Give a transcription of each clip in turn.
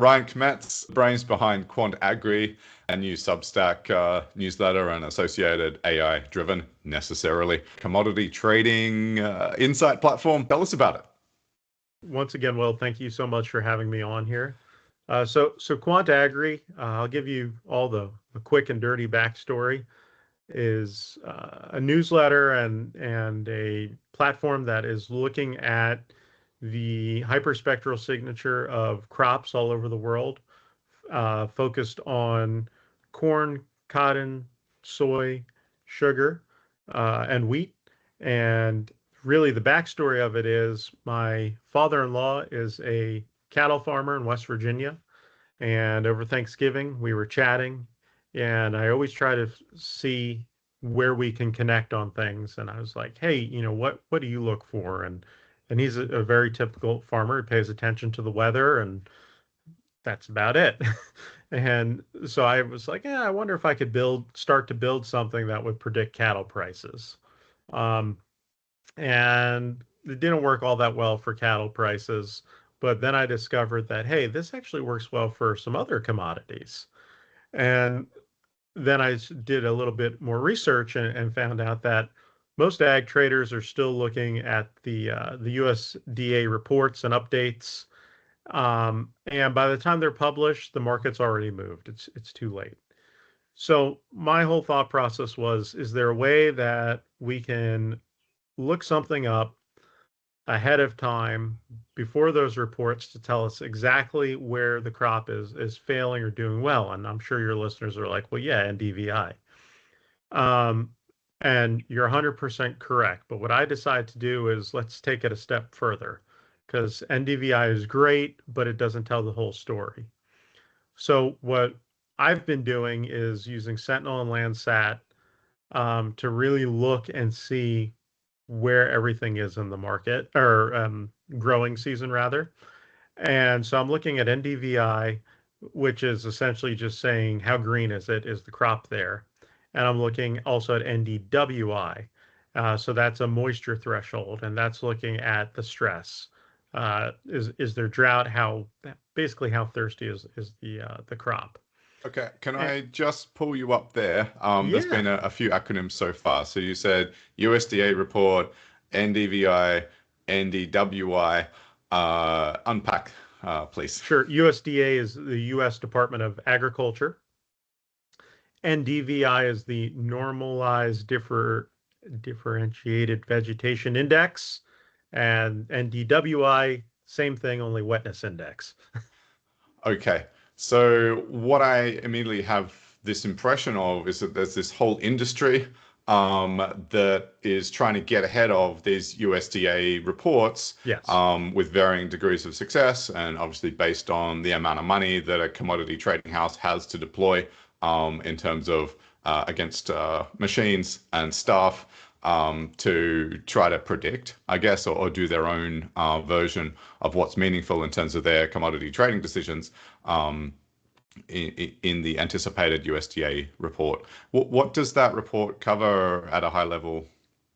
Ryan Kmetz, brains behind QuantAgri, a new Substack newsletter and associated AI-driven, necessarily, commodity trading insight platform. Tell us about it. Once again, Will, thank you so much for having me on here. So QuantAgri, I'll give you all the quick and dirty backstory, is a newsletter and a platform that is looking at the hyperspectral signature of crops all over the world, focused on corn, cotton, soy, sugar, and wheat. And really, the backstory of it is my father-in-law is a cattle farmer in West Virginia. And over Thanksgiving, we were chatting, and I always try to see where we can connect on things. And I was like, hey, what do you look for? And he's a very typical farmer. He pays attention to the weather, and that's about it. And so I was like, yeah, I wonder if I could start to build something that would predict cattle prices. Um, and it didn't work all that well for cattle prices. But then I discovered that, hey, this actually works well for some other commodities. And then I did a little bit more research and found out that most ag traders are still looking at the USDA reports and updates. And by the time they're published, the market's already moved. It's too late. So my whole thought process was, is there a way that we can look something up ahead of time before those reports to tell us exactly where the crop is failing or doing well? And I'm sure your listeners are like, well, yeah, NDVI. And you're 100% correct. But what I decided to do is let's take it a step further, because NDVI is great, but it doesn't tell the whole story. So what I've been doing is using Sentinel and Landsat to really look and see where everything is in the market, or growing season rather. And so I'm looking at NDVI, which is essentially just saying how green is it, is the crop there. And I'm looking also at NDWI. So that's a moisture threshold, and that's looking at the stress. Is there drought? Basically how thirsty is the crop? Okay, can And, I just pull you up there? There's yeah, been a few acronyms so far. So you said USDA report, NDVI, NDWI. Unpack, please. sure. USDA is the U.S. Department of Agriculture. NDVI is the normalized differentiated vegetation index, and NDWI, same thing, only wetness index. Okay, so what I immediately have this impression of is that there's this whole industry that is trying to get ahead of these USDA reports Yes, with varying degrees of success, and obviously based on the amount of money that a commodity trading house has to deploy in terms of against machines and staff to try to predict, I guess, or do their own version of what's meaningful in terms of their commodity trading decisions in the anticipated USDA report. What does that report cover at a high level?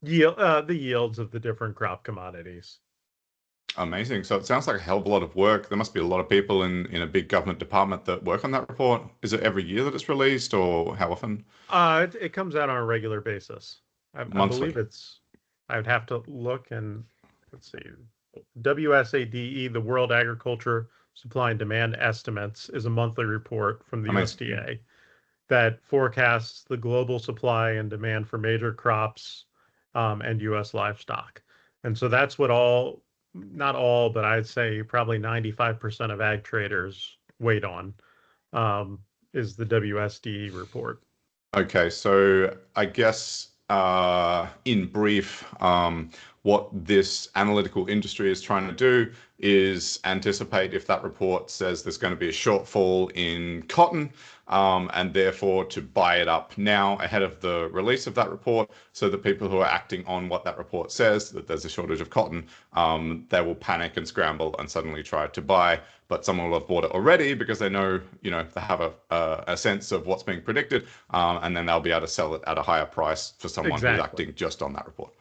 the yields of the different crop commodities. Amazing. So it sounds like a hell of a lot of work. There must be a lot of people in a big government department that work on that report. Is it every year that it's released, or how often? It comes out on a regular basis. I Monthly. believe I would have to look and let's see. WSADE, the World Agriculture Supply and Demand Estimates, is a monthly report from the Amazing. USDA that forecasts the global supply and demand for major crops, and U.S. livestock. And so that's what not all, but I'd say probably 95% of ag traders wait on, um, is the WSDE report. Okay, so I guess in brief, what this analytical industry is trying to do is anticipate if that report says there's going to be a shortfall in cotton, and therefore to buy it up now ahead of the release of that report, so that people who are acting on what that report says, that there's a shortage of cotton, they will panic and scramble and suddenly try to buy. But someone will have bought it already because they know, they have a sense of what's being predicted, and then they'll be able to sell it at a higher price for someone who's Exactly. acting just on that report.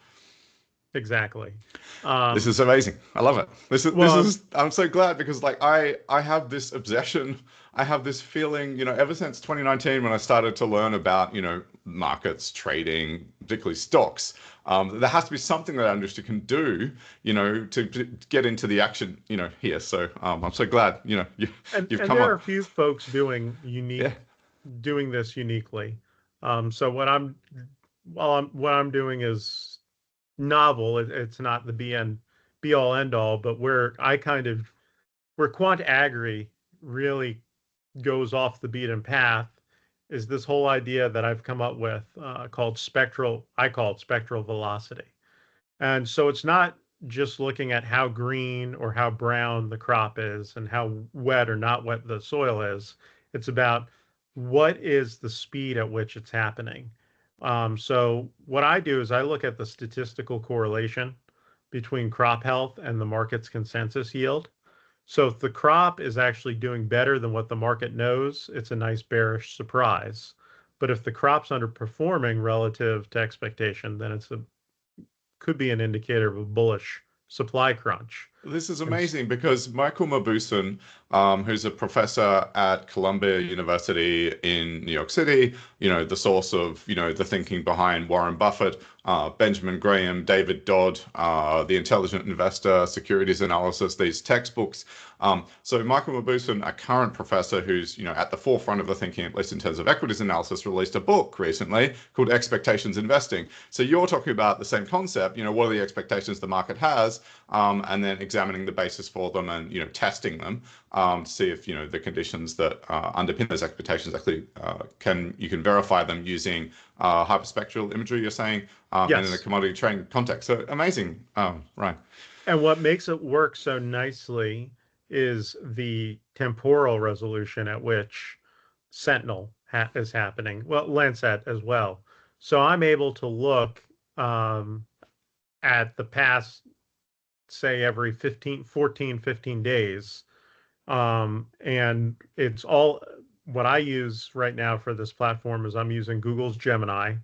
exactly. This Um, is amazing. I love it. This well, is I'm so glad because like I have this obsession. I have this feeling, ever since 2019 when I started to learn about, markets, trading, particularly stocks. There has to be something that our industry can do, to get into the action, here. So I'm so glad, you've and come there are up. a few folks Yeah. doing this uniquely. So what I'm doing is novel. It's not the be all end all, but where QuantAgri really goes off the beaten path is this whole idea that I've come up with called spectral. I call it spectral velocity. And so it's not just looking at how green or how brown the crop is and how wet or not wet the soil is. It's about what is the speed at which it's happening. So what I do is I look at the statistical correlation between crop health and the market's consensus yield. So if the crop is actually doing better than what the market knows, it's a nice bearish surprise. But if the crop's underperforming relative to expectation, then it's a could be an indicator of a bullish supply crunch. This is And amazing because Michael Mabusson, who's a professor at Columbia University in New York City, the source of, the thinking behind Warren Buffett, Benjamin Graham, David Dodd, The Intelligent Investor, Securities Analysis, these textbooks. So Michael Mabusson, a current professor who's, at the forefront of the thinking, at least in terms of equities analysis, released a book recently called Expectations Investing. So you're talking about the same concept, what are the expectations the market has, and then examining the basis for them and testing them to see if the conditions that underpin those expectations actually you can verify them using hyperspectral imagery. You're saying, and in a yes, commodity trading context. So amazing, right? and what makes it work so nicely is the temporal resolution at which Sentinel is happening. Well, Landsat as well. So I'm able to look um, at the past, say, every 15 days. And it's all what I use right now for this platform is I'm using Google's Gemini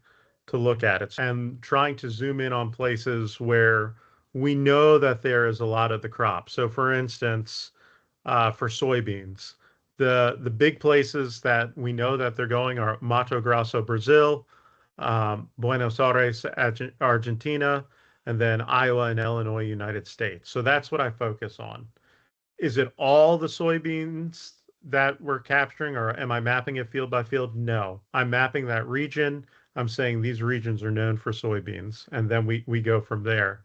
to look at it and trying to zoom in on places where we know that there is a lot of the crop. So, for instance, for soybeans, the big places that we know that they're going are Mato Grosso, Brazil, Buenos Aires, Argentina, and then Iowa and Illinois, United States. So that's what I focus on. Is it all the soybeans that we're capturing, or am I mapping it field by field? No, I'm mapping that region. I'm saying these regions are known for soybeans, and then we go from there.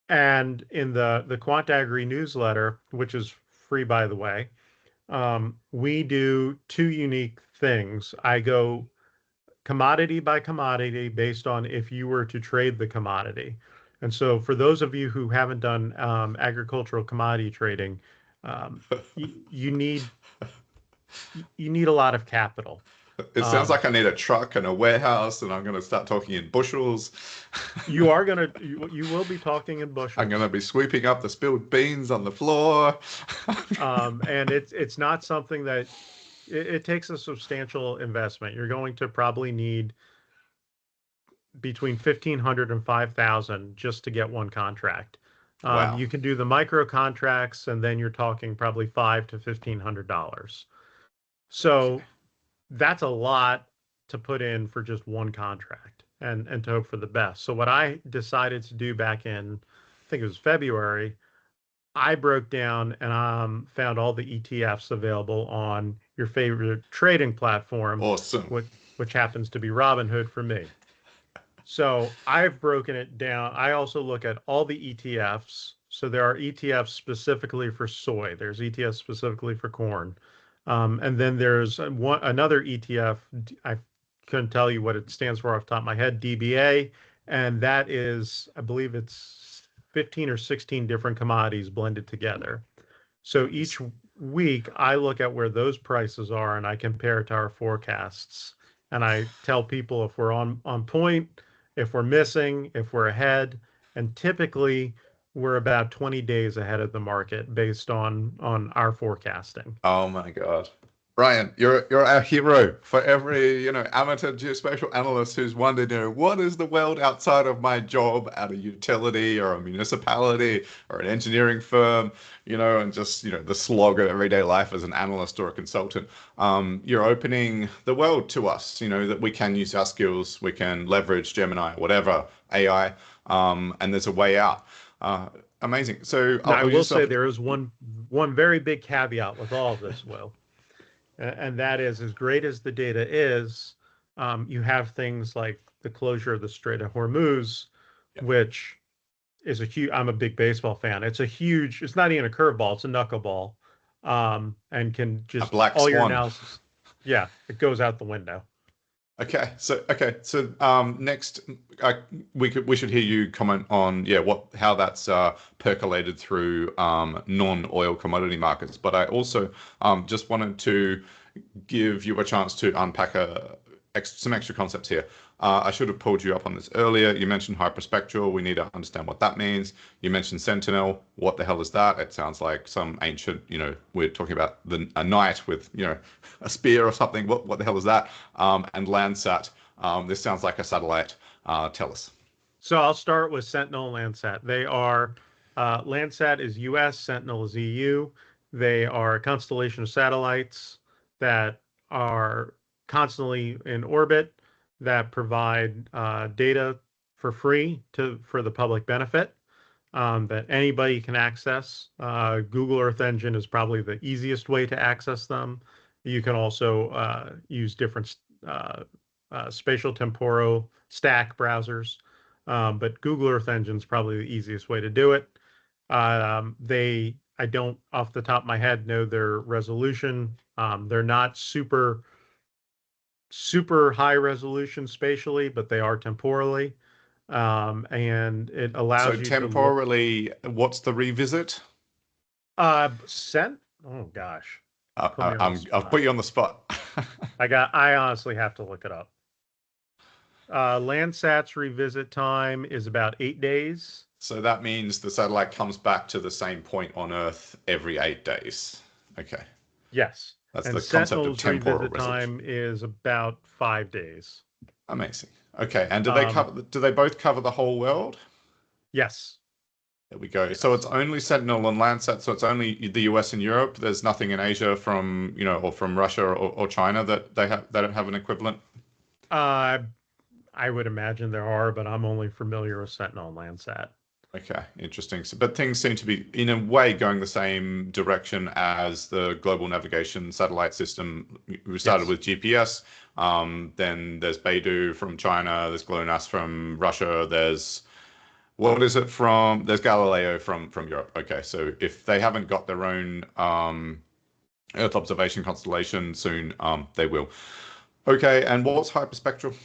And in the QuantAgri newsletter, which is free by the way, we do two unique things. I go commodity by commodity based on if you were to trade the commodity. And so, for those of you who haven't done agricultural commodity trading, um, you need a lot of capital. It sounds Um, like I need a truck and a warehouse, and I'm going to start talking in bushels. you will be talking in I'm going to bushels, be sweeping up the spilled beans on the floor. and it's not something that it takes a substantial investment. You're going to probably need between 1,500 and 5,000 just to get one contract. Wow. You can do the micro contracts, and then you're talking probably $500 to $1,500. Okay. So that's a lot to put in for just one contract and to hope for the best. So what I decided to do back in, I think it was February, I broke down and found all the ETFs available on your favorite trading platform, Awesome. which happens to be Robinhood for me. So I've broken it down. I also look at all the ETFs. So there are ETFs specifically for soy. There's ETFs specifically for corn. And then there's another ETF. I couldn't tell you what it stands for off the top of my head, DBA. And that is, I believe it's 15 or 16 different commodities blended together. So each week I look at where those prices are and I compare it to our forecasts. And I tell people if we're on point, if we're missing, if we're ahead, and typically we're about 20 days ahead of the market based on our forecasting. Oh my God. Ryan, you're our hero for every, amateur geospatial analyst who's wondered, what is the world outside of my job at a utility or a municipality or an engineering firm, and just, the slog of everyday life as an analyst or a consultant. You're opening the world to us, that we can use our skills, we can leverage Gemini, whatever, AI, and there's a way out. Amazing. So Now, I I'll will use say stuff. there is one very big caveat with all of this, Will, and that is, as great as the data is, you have things like the closure of the Strait of Hormuz, which is a huge. I'm a big baseball fan. It's a huge. It's not even a curveball. It's a knuckleball, and can A just black all your swan. analysis. Yeah, it goes out the window. So next, we should hear you comment on how that's percolated through non-oil commodity markets. But I also just wanted to give you a chance to unpack some extra concepts here. I should have pulled you up on this earlier. You mentioned hyperspectral. We need to understand what that means. You mentioned Sentinel. What the hell is that? It sounds like some ancient, we're talking about a knight with, a spear or something. What the hell is that? And Landsat. This sounds like a satellite. Tell us. So I'll start with Sentinel and Landsat. They are Landsat is US, Sentinel is EU. They are a constellation of satellites that are constantly in orbit that provide data for free for the public benefit that anybody can access. Google Earth Engine is probably the easiest way to access them. You can also use different spatial temporal stack browsers, but Google Earth Engine is probably the easiest way to do it. I don't, off the top of my head, know their resolution. They're not super high resolution spatially, but they are temporally. And it So allows you to look. temporally, what's the revisit? Sent. Oh gosh, put me on the I've put spot. you on the spot. I honestly have to look it up. Landsat's revisit time is about 8 days. So that means the satellite comes back to the same point on Earth every 8 days. Okay. Yes, That's and the concept of Sentinel's temporal revisit resolution. time is about 5 days. Amazing. Okay. And Um, do they both cover the whole world? yes, There we go. So it's yes. only Sentinel and Landsat. So it's only the US and Europe. There's nothing in Asia from, or from Russia or China that they don't have an equivalent. Uh, I would imagine there are, but I'm only familiar with Sentinel and Landsat. Okay, interesting. So, but things seem to be, in a way, going the same direction as the global navigation satellite system. We started Yes. with GPS. Then there's Beidou from China. There's GLONASS from Russia. There's Galileo from Europe. Okay, so if they haven't got their own Earth observation constellation soon, they will. Okay, and what's hyperspectral?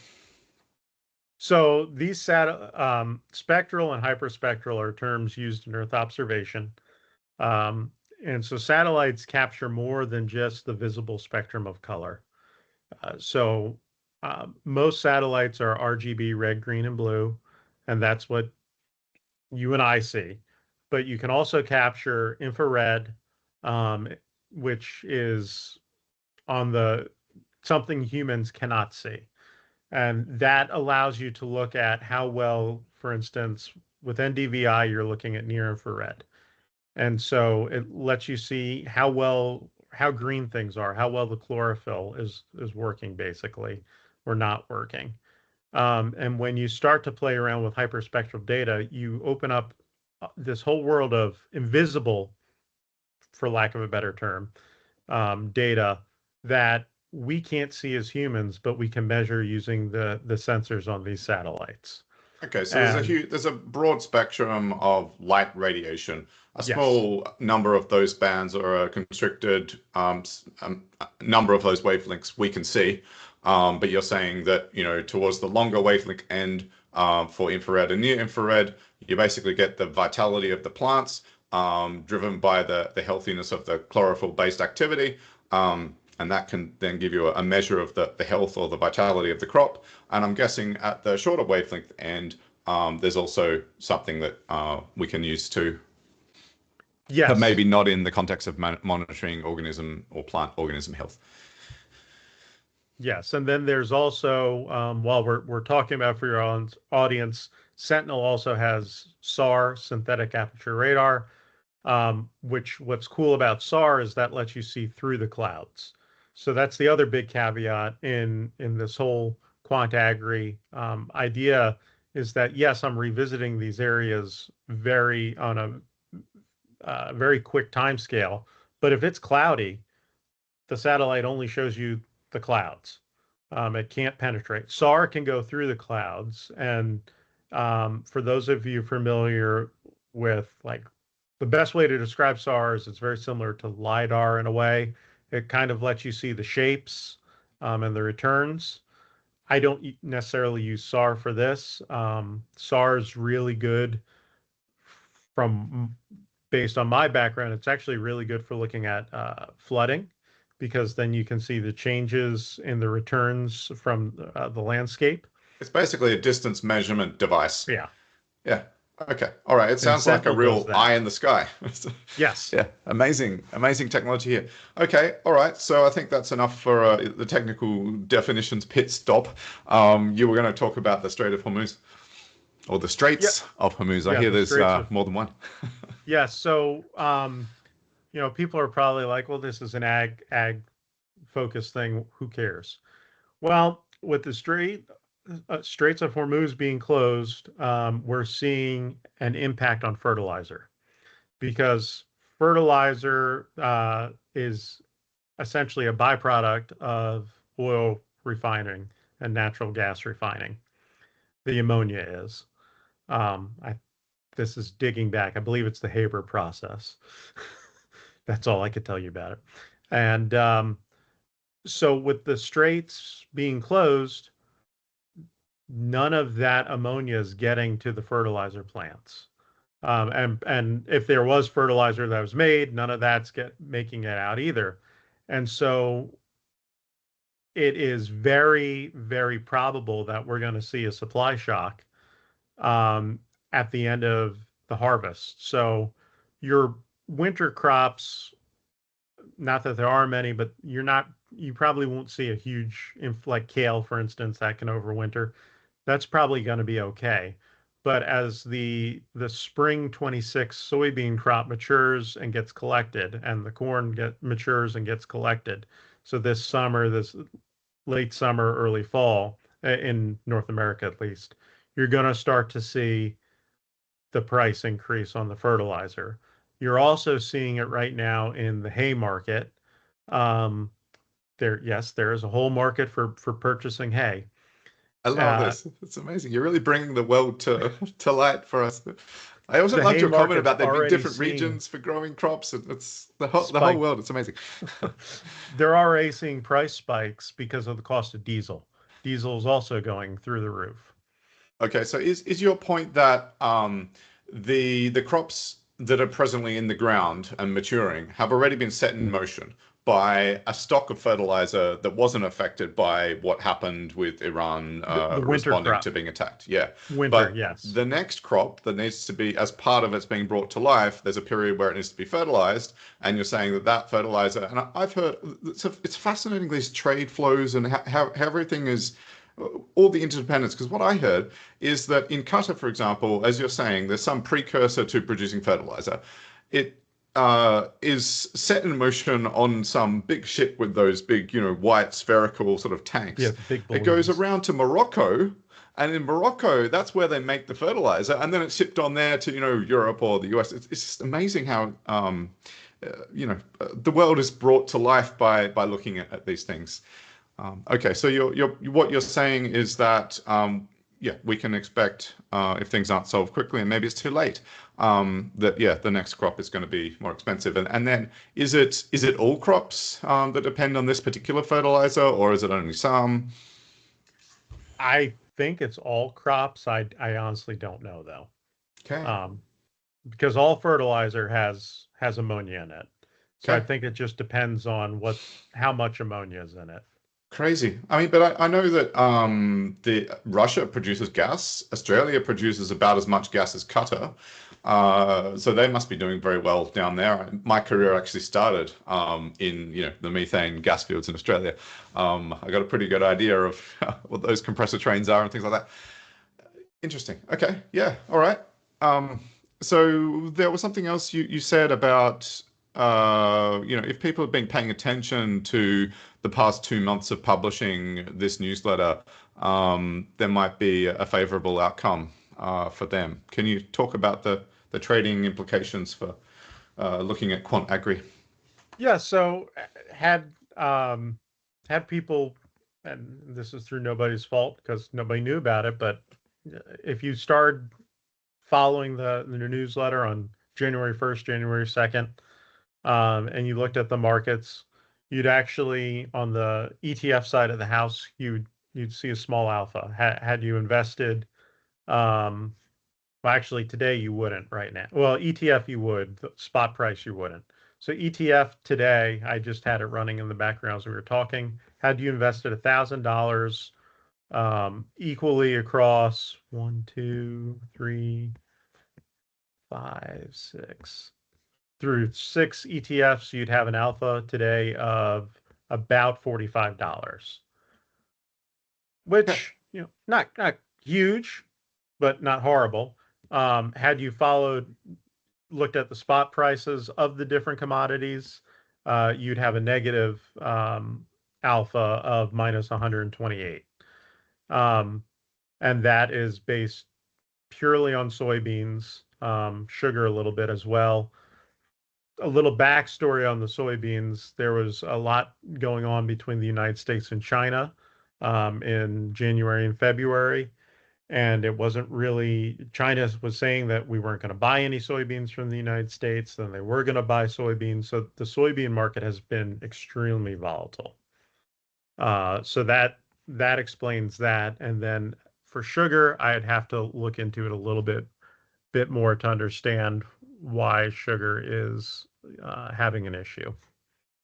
So these spectral and hyperspectral are terms used in Earth observation. And so satellites capture more than just the visible spectrum of color. Most satellites are RGB, red, green, and blue, and that's what you and I see. But you can also capture infrared, um, which is on the something humans cannot see. And that allows you to look at how well, for instance, with NDVI, you're looking at near infrared. And so it lets you see how green things are, how well the chlorophyll is working basically, or not working. And when you start to play around with hyperspectral data, you open up this whole world of invisible, for lack of a better term, data that we can't see as humans, but we can measure using the sensors on these satellites. Okay, so And there's a broad spectrum of light radiation. A yes, small number of those bands or a constricted number of those wavelengths we can see. But you're saying that, towards the longer wavelength end for infrared and near infrared, you basically get the vitality of the plants driven by the healthiness of the chlorophyll-based activity. And that can then give you a measure of the health or the vitality of the crop. And I'm guessing at the shorter wavelength end, there's also something that we can use too. but Yes. maybe not in the context of monitoring organism or plant organism health. Yes, and then there's also, while we're talking about for your audience, Sentinel also has SAR, synthetic aperture radar, which what's cool about SAR is that lets you see through the clouds. So that's the other big caveat in this whole QuantAgri idea is that yes, I'm revisiting these areas very on a very quick time scale, but if it's cloudy, the satellite only shows you the clouds. It can't penetrate. SAR can go through the clouds. And for those of you familiar with like the best way to describe SAR is it's very similar to LiDAR in a way. It kind of lets you see the shapes and the returns. I don't necessarily use SAR for this. SAR is really good from based on my background. It's actually really good for looking at flooding because then you can see the changes in the returns from the landscape. It's basically a distance measurement device. Yeah. Yeah. Okay. All right. It And sounds like a Sentinel does real eye that. in the sky. Yes. Yeah. Amazing. Amazing technology here. Okay. All right. So I think that's enough for the technical definitions pit stop. You were going to talk about the Strait of Hormuz or the Yeah. Straits of Hormuz. I Yeah. hear The there's Straits of, more than one. yeah. So, people are probably like, well, this is an ag focused thing. Who cares? Well, with the Straits of Hormuz being closed, we're seeing an impact on fertilizer because fertilizer is essentially a byproduct of oil refining and natural gas refining. The ammonia is. I This is digging back. I believe it's the Haber process. That's all I could tell you about it. And so with the straits being closed, none of that ammonia is getting to the fertilizer plants. And if there was fertilizer that was made, none of that's making it out either. And so it is very, very probable that we're going to see a supply shock um, at the end of the harvest. So your winter crops, not that there are many, but you probably won't see a huge, like kale, for instance, that can overwinter. That's probably going to be okay. But as the spring 26 soybean crop matures and gets collected, and the corn matures and gets collected, so this summer, this late summer, early fall, in North America at least, you're going to start to see the price increase on the fertilizer. You're also seeing it right now in the hay market. Um, yes, there is a whole market for purchasing hay. I love Uh, this. It's amazing. You're really bringing the world to light for us. I also the loved hay your comment market's about there being already different seeing regions for growing crops. And it's the whole spike. world. It's amazing. They're already seeing price spikes because of the cost of diesel. Diesel is also going through the roof. Okay, so is your point that the crops that are presently in the ground and maturing have already been set in motion by a stock of fertilizer that wasn't affected by what happened with Iran The winter responding crop. to being attacked? Yeah, Winter, but yes. the next crop that needs to be, as part of it's being brought to life, there's a period where it needs to be fertilized, and you're saying that that fertilizer, and I've heard it's fascinating these trade flows and how everything is all the interdependence. Because what I heard is that in Qatar, for example, as you're saying, there's some precursor to producing fertilizer. It is set in motion on some big ship with those big, white spherical sort of Yeah, tanks. the big It goes balloons. around to Morocco, and in Morocco, that's where they make the fertilizer, and then it's shipped on there to, Europe or the US. It's just amazing how, the world is brought to life by looking at these things. Okay, so what you're saying is that yeah, we can expect if things aren't solved quickly, and maybe it's too late, that yeah, the next crop is going to be more expensive. And then is it all crops that depend on this particular fertilizer, or is it only some? I think it's all crops. I honestly don't know though. Okay, Um, because all fertilizer has ammonia in it. So I okay. think it just depends on how much ammonia is in it. Crazy. I mean, but I know that the Russia produces gas. Australia produces about as much gas as Qatar. So they must be doing very well down there. My career actually started in the methane gas fields in Australia. I got a pretty good idea of what those compressor trains are and things like that. Interesting. Okay. Yeah. All right. Um, so there was something else you said about if people have been paying attention to the past 2 months of publishing this newsletter, there might be a favorable outcome for them. Can you talk about the trading implications for looking at QuantAgri? Yeah, so had people, and this is through nobody's fault because nobody knew about it, but if you started following the newsletter on January 1st, January 2nd, and you looked at the markets, you'd actually, on the ETF side of the house, you'd see a small alpha. Had you invested, um, well, actually, today you wouldn't right now. Well, ETF you would, the spot price you wouldn't. So ETF today, I just had it running in the background as we were talking. Had you invested $1,000 equally across one, two, three, five, six, through six ETFs, you'd have an alpha today of about $45, Okay. which, not huge, but not horrible. Had you looked at the spot prices of the different commodities, you'd have a negative alpha of minus 128. And that is based purely on soybeans, sugar a little bit as well. A little backstory on the soybeans, there was a lot going on between the United States and China in January and February. And it wasn't really, China was saying that we weren't going to buy any soybeans from the United States, then they were going to buy soybeans. So the soybean market has been extremely volatile. So that explains that. And then for sugar, I'd have to look into it a little bit more to understand why sugar is having an issue.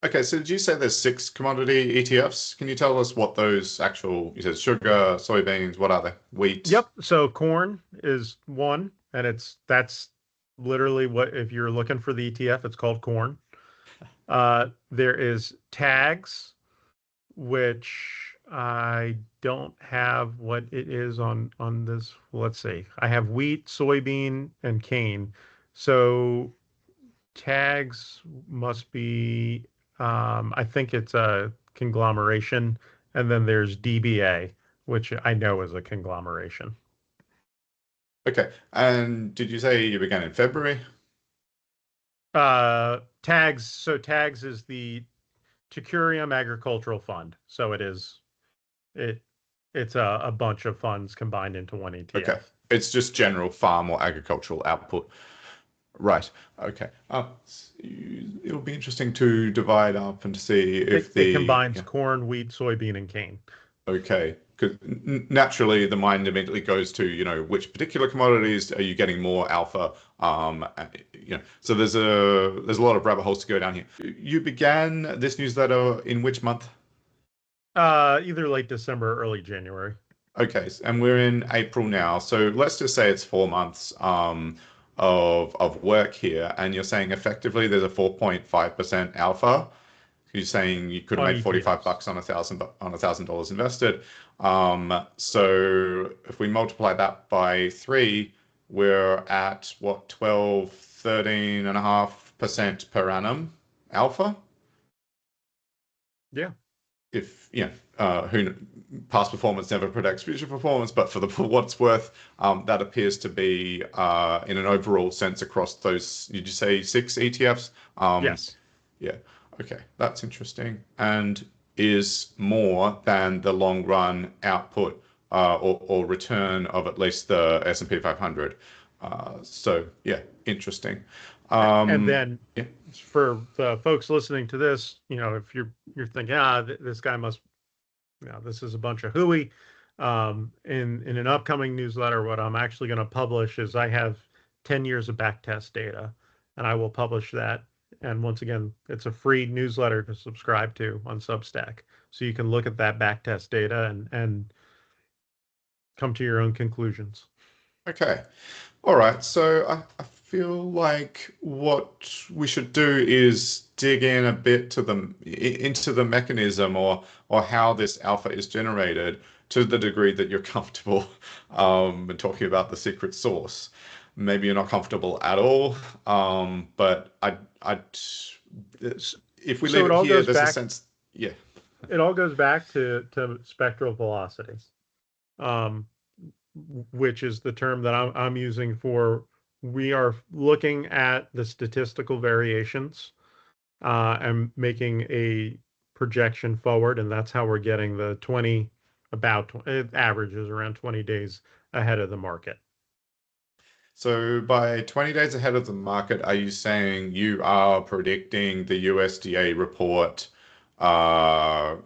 Okay, so did you say there's 6 commodity ETFs? Can you tell us what those you said sugar, soybeans, what are they? Wheat. Yep. So corn is one, and that's literally what, if you're looking for the ETF, it's called corn. There is tags, which I don't have what it is on this. Let's see. I have wheat, soybean, and cane. So tags must be, I think it's a conglomeration, and then there's DBA, which I know is a conglomeration. Okay, and did you say you began in February? Tags. So tags is the Tecurium Agricultural Fund. So it it's a bunch of funds combined into one Okay, ETF. it's just general farm or agricultural output. Right. Okay. It'll be interesting to divide up and to see if It the combines corn, wheat, soybean, and cane. okay, because naturally the mind immediately goes to, which particular commodities are you getting more alpha? So there's a lot of rabbit holes to go down here. You began this newsletter in which month? Either late December or early January. Okay, and we're in April now. So let's just say it's 4 months of work here, and you're saying effectively there's a 4.5% alpha. You're saying you could have On made 45 ETFs. bucks on $1,000 invested. So if we multiply that by three, we're at what, 12, 13.5% per annum alpha. Yeah. If who past performance never predicts future performance, but for what it's worth, that appears to be in an overall sense across those. Did you say 6 ETFs? Yes. Yeah. Okay, that's interesting, and is more than the long run output or return of at least the S&P 500. So yeah, interesting. And Um, then yeah. for the folks listening to this, if you're thinking, this guy must, this is a bunch of hooey. In an upcoming newsletter, what I'm actually going to publish is I have 10 years of back test data, and I will publish that And once again, it's a free newsletter to subscribe to on Substack. So you can look at that backtest data and come to your own conclusions. Okay. All right. So I feel like what we should do is dig in a bit to into the mechanism or how this alpha is generated to the degree that you're comfortable talking about the secret source. Maybe you're not comfortable at all, but if we So leave it it all here, goes there's a back. sense, yeah. It all goes back to spectral velocity, um, which is the term that I'm using for. We are looking at the statistical variations and making a projection forward, and that's how we're getting the 20 about it averages around 20 days ahead of the market. So by 20 days ahead of the market, are you saying you are predicting the USDA report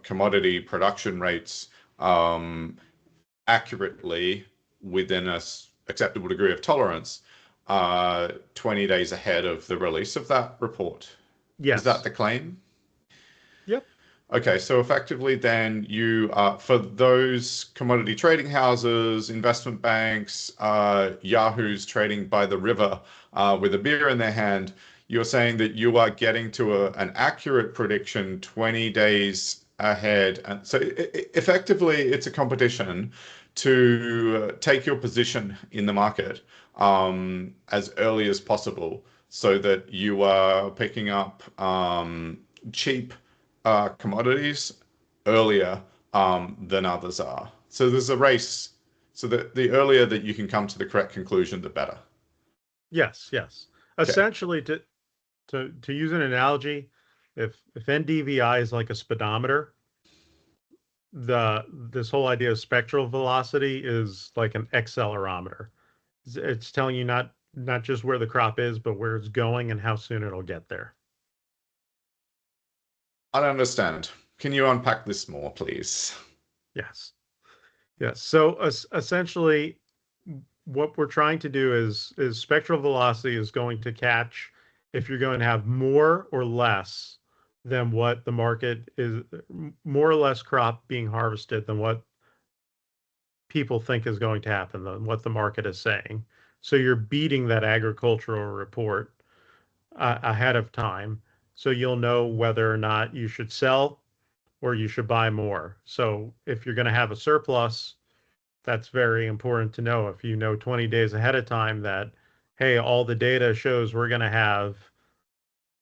commodity production rates accurately within a acceptable degree of tolerance 20 days ahead of the release of that report? Is that Yes. the claim? Yep. Okay, so effectively then you, for those commodity trading houses, investment banks, Yahoos trading by the river with a beer in their hand, you're saying that you are getting to an accurate prediction 20 days ahead. And so effectively it's a competition to take your position in the market as early as possible so that you are picking up cheap commodities earlier than others are. So there's a race. So that the earlier that you can come to the correct conclusion, the better. Yes. Yes. Okay. Essentially, to use an analogy, if NDVI is like a speedometer, the this whole idea of spectral velocity is like an accelerometer. It's telling you not just where the crop is, but where it's going and how soon it'll get there. I don't understand. Can you unpack this more, please? Yes. Yes. So essentially, what we're trying to do is spectral velocity is going to catch if you're going to have more or less than what the market is, more or less crop being harvested than what people think is going to happen, than what the market is saying. So you're beating that agricultural report ahead of time. So you'll know whether or not you should sell or you should buy more. So if you're going to have a surplus, that's very important to know. If you know 20 days ahead of time that, hey, all the data shows we're going to have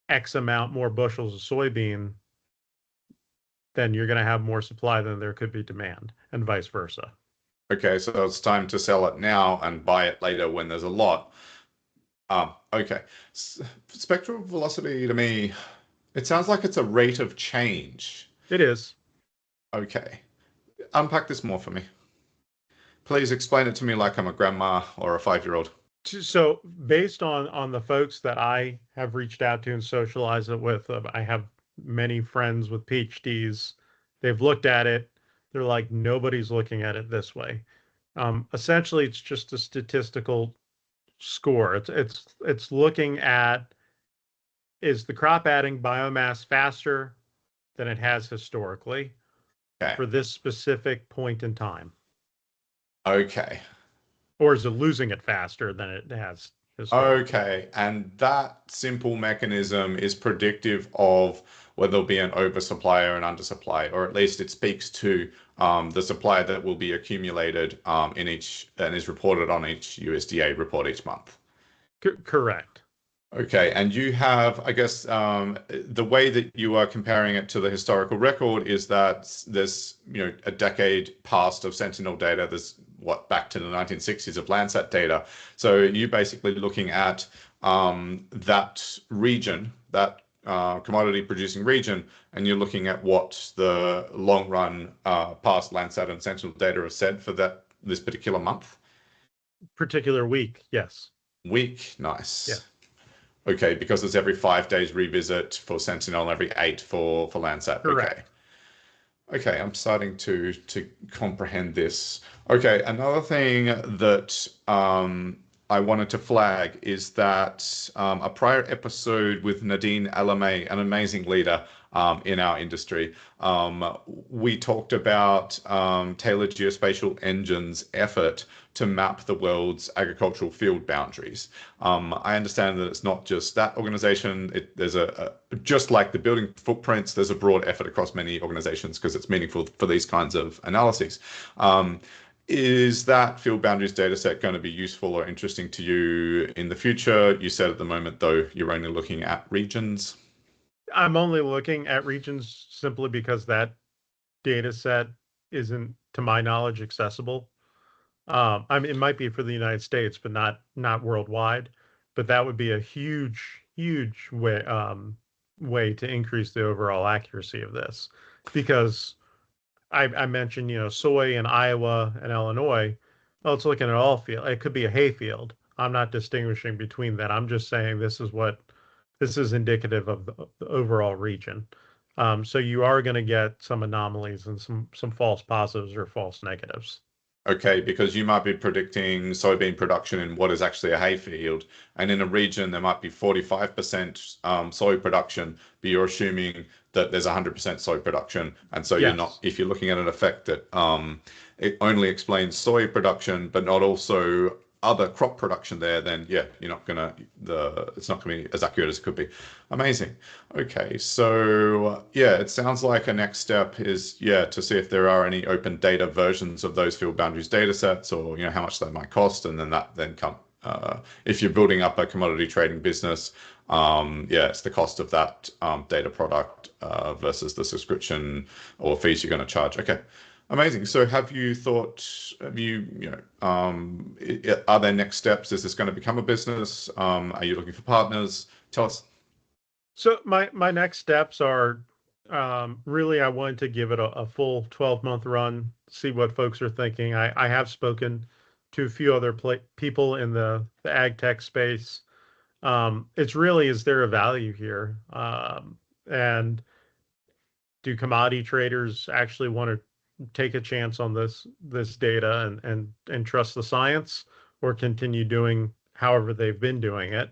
X amount more bushels of soybean, then you're going to have more supply than there could be demand, and vice versa. Okay, so it's time to sell it now and buy it later when there's a lot. Okay. Spectral velocity to me, it sounds like it's a rate of change. It is. Okay. Unpack this more for me. Please explain it to me like I'm a grandma or a 5-year-old. So based on the folks that I have reached out to and socialized it with, I have many friends with PhDs. They've looked at it. They're like, nobody's looking at it this way. Essentially, it's just a statistical score. It's looking at, is the crop adding biomass faster than it has historically Okay. for this specific point in time, Okay. or is it losing it faster than it has historically? Okay, and that simple mechanism is predictive of whether there'll be an oversupply or an undersupply, or at least it speaks to the supply that will be accumulated in each and is reported on each USDA report each month. Correct. Okay, and you have, I guess, the way that you are comparing it to the historical record is that there's, a decade past of Sentinel data. There's back to the 1960s of Landsat data. So you're basically looking at that region, that commodity producing region, and you're looking at what the long run past Landsat and Sentinel data have said for this particular month. Particular week, yes. Week, Yeah. nice. Okay, because it's every 5 days revisit for Sentinel, every 8 for Landsat. Okay. Correct. Okay, I'm starting to comprehend this. Okay, another thing that I wanted to flag is that a prior episode with Nadine Alamay, an amazing leader in our industry, we talked about tailored geospatial engines' effort to map the world's agricultural field boundaries. I understand that it's not just that organization. There's just like the building footprints, there's a broad effort across many organizations because it's meaningful for these kinds of analyses. Is that field boundaries data set going to be useful or interesting to you in the future? You said at the moment, though, you're only looking at regions. I'm only looking at regions simply because that data set isn't, to my knowledge, accessible. I mean, it might be for the United States, but not worldwide. But that would be a huge way to increase the overall accuracy of this, because I mentioned, soy in Iowa and Illinois. Well, it's looking at all field. It could be a hay field. I'm not distinguishing between that. I'm just saying this is indicative of the overall region. So you are going to get some anomalies and some false positives or false negatives. Okay, because you might be predicting soybean production in what is actually a hay field, and in a region there might be 45% soy production, but you're assuming that there's 100% soy production, and so you're not. Yes. If you're looking at an effect that it only explains soy production, but not also other crop production there, then yeah, you're not gonna it's not gonna be as accurate as it could be. Amazing. Okay, so yeah, it sounds like a next step is to see if there are any open data versions of those field boundaries data sets, or how much that might cost, and then that come if you're building up a commodity trading business, it's the cost of that data product versus the subscription or fees you're going to charge. Okay. Amazing. So are there next steps? Is this going to become a business? Are you looking for partners? Tell us. So my next steps are, really, I wanted to give it a full 12-month run, see what folks are thinking. I have spoken to a few other people in the ag tech space. It's really, is there a value here? And do commodity traders actually want to take a chance on this data and trust the science, or continue doing however they've been doing it?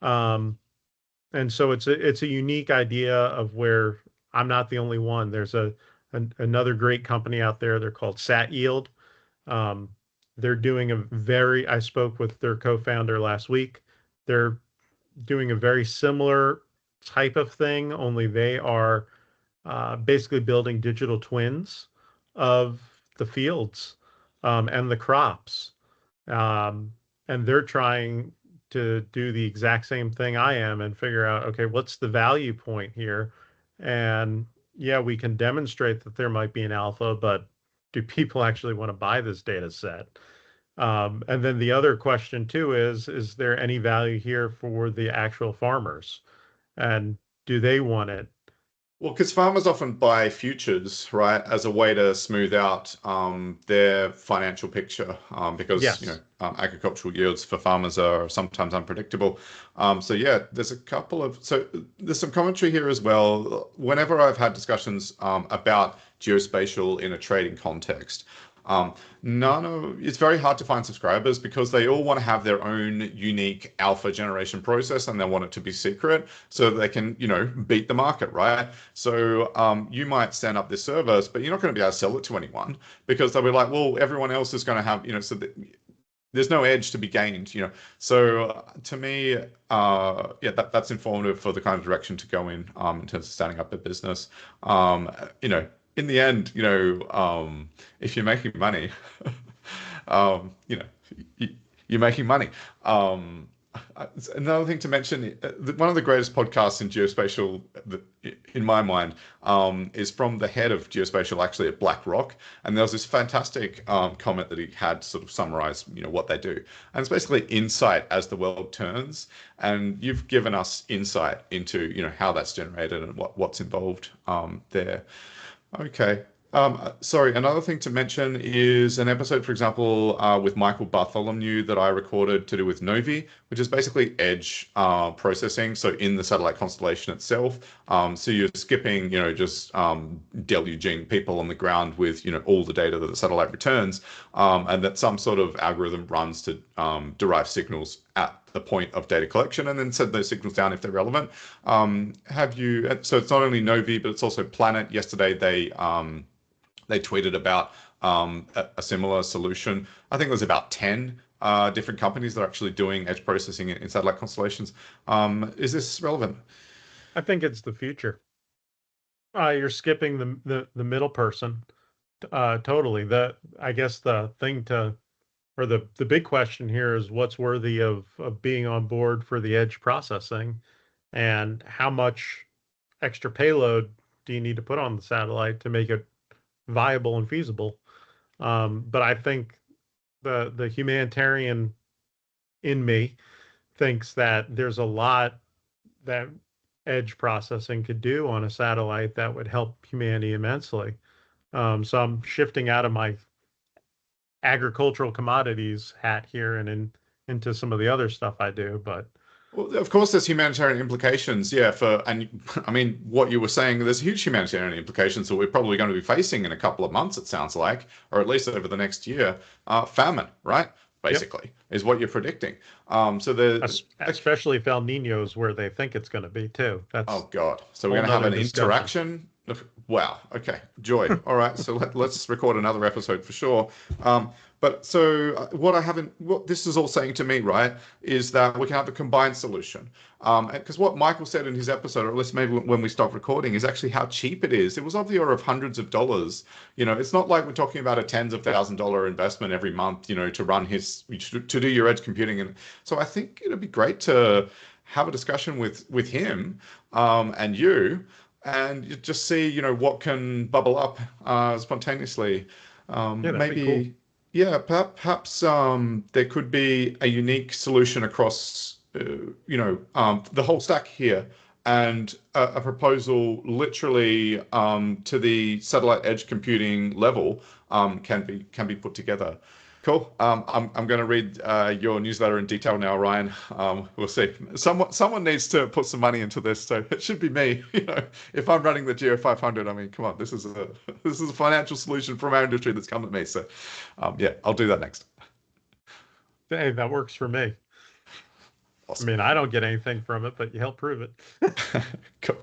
And so it's a unique idea of where I'm not the only one. There's another great company out there. They're called Sat Yield. Um, they're doing I spoke with their co-founder last week. They're doing a very similar type of thing, only they are basically building digital twins of the fields and the crops. Um, and they're trying to do the exact same thing I am and figure out, okay, what's the value point here? And yeah, we can demonstrate that there might be an alpha, but do people actually want to buy this data set? And then the other question too is there any value here for the actual farmers? And do they want it? Well, because farmers often buy futures, right, as a way to smooth out their financial picture, because Yes. agricultural yields for farmers are sometimes unpredictable. So yeah, there's some commentary here as well. Whenever I've had discussions about geospatial in a trading context, it's very hard to find subscribers because they all want to have their own unique alpha generation process, and they want it to be secret so that they can, beat the market, right? So you might stand up this service, but you're not going to be able to sell it to anyone because they'll be like, well, everyone else is going to have, there's no edge to be gained, So to me, that's informative for the kind of direction to go in terms of standing up a business. In the end, if you're making money, um, you know, you're making money. Another thing to mention, one of the greatest podcasts in geospatial, in my mind, is from the head of geospatial, actually at BlackRock. And there was this fantastic comment that he had sort of summarized, what they do. And it's basically insight as the world turns. And you've given us insight into, how that's generated and what's involved there. Okay. Sorry, another thing to mention is an episode, for example, with Michael Bartholomew that I recorded to do with Novi, which is basically edge processing. So in the satellite constellation itself, so you're skipping, just deluging people on the ground with, all the data that the satellite returns, and that some sort of algorithm runs to derive signals at the point of data collection and then send those signals down if they're relevant. So it's not only Novi, but it's also Planet. Yesterday, they tweeted about a similar solution. I think there's about 10 different companies that are actually doing edge processing in satellite constellations. Is this relevant? I think it's the future. You're skipping the middle person totally. I guess the thing to or the big question here is what's worthy of being on board for the edge processing, and how much extra payload do you need to put on the satellite to make it viable and feasible? But I think the humanitarian in me thinks that there's a lot that edge processing could do on a satellite that would help humanity immensely. So I'm shifting out of my agricultural commodities hat here and into some of the other stuff I do. But Well, of course, there's humanitarian implications. Yeah, and I mean, what you were saying, there's huge humanitarian implications that we're probably going to be facing in a couple of months, it sounds like, or at least over the next year. Famine, right? yep, Basically, is what you're predicting. So the especially if El Nino is where they think it's going to be too. That's Oh God. So a we're whole going to have nother an discussion. interaction. Wow. Okay. Joy. All right. So let's record another episode for sure. But so what this is all saying to me, right, is that we can have a combined solution. Because what Michael said in his episode, or at least maybe when we stopped recording, is actually how cheap it is. It was of the order of hundreds of dollars. It's not like we're talking about a tens of $1,000 investment every month, to run to do your edge computing. And so I think it'd be great to have a discussion with him and you, and you just see, what can bubble up spontaneously. Yeah, that'd be cool. Maybe, yeah, perhaps there could be a unique solution across, the whole stack here, and a proposal literally to the satellite edge computing level can be put together. Cool. I'm going to read your newsletter in detail now, Ryan. We'll see. Someone needs to put some money into this, so it should be me. If I'm running the Geo 500, I mean, come on, this is a financial solution from our industry that's come at me. So, yeah, I'll do that next. Hey, that works for me. I Awesome. mean, I don't get anything from it, but you help prove it. Cool.